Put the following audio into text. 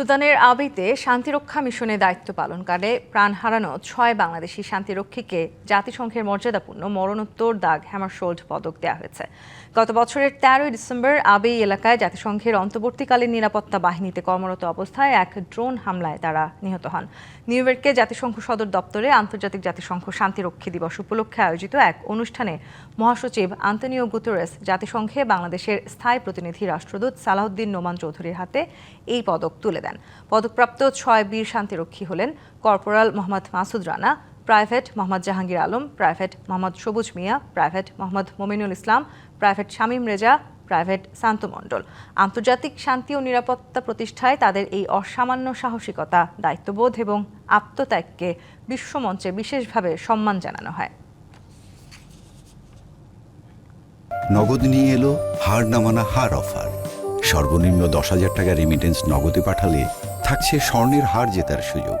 সুদানের আবিতে শান্তিরক্ষা মিশনে দায়িত্ব পালনকালে প্রাণ হারানো ৬ বাংলাদেশি শান্তিরক্ষীকে জাতিসংঘের মর্যাদাপূর্ণ মরণোত্তর দাগ হ্যামারশোল্ড পদক দেওয়া হয়েছে। গত বছরের ১৩ ডিসেম্বর আবেই এলাকায় জাতিসংঘের অন্তর্বর্তীকালীন নিরাপত্তা বাহিনীতে কর্মরত অবস্থায় এক ড্রোন হামলায় তারা নিহত হন। নিউ ইয়র্কে জাতিসংঘ সদর দপ্তরে আন্তর্জাতিক জাতিসংঘ শান্তিরক্ষী দিবস উপলক্ষে আয়োজিত এক অনুষ্ঠানে মহাসচিব আন্তোনিও গুতেরেস জাতিসংঘে বাংলাদেশের স্থায়ী প্রতিনিধি রাষ্ট্রদূত সালাউদ্দিন নোমান চৌধুরীর হাতে এই পদক তুলে দেন। পদকপ্রাপ্ত ৬ বীর শান্তিরক্ষী হলেন corporal Mohammad Masud Rana, private Mohammad Jahangir Alam, private Mohammad সবুজ মিয়া, প্রাইভেট মোহাম্মদ মমিনুল ইসলাম, প্রাইভেট শামীম রেজা, প্রাইভেট শান্ত মণ্ডল। আন্তর্জাতিক শান্তি ও নিরাপত্তা প্রতিষ্ঠায় তাদের এই অসামান্য সাহসিকতা, দায়িত্ববোধ এবং আত্মত্যাগকে বিশ্বমঞ্চে বিশেষভাবে সম্মান জানানো হয়। নগদ নিয়ে এলো হার না মানা হার অফার। সর্বনিম্ন ১০,০০০ টাকা রেমিটেন্স নগদে পাঠালে থাকছে স্বর্ণের হার জেতার সুযোগ।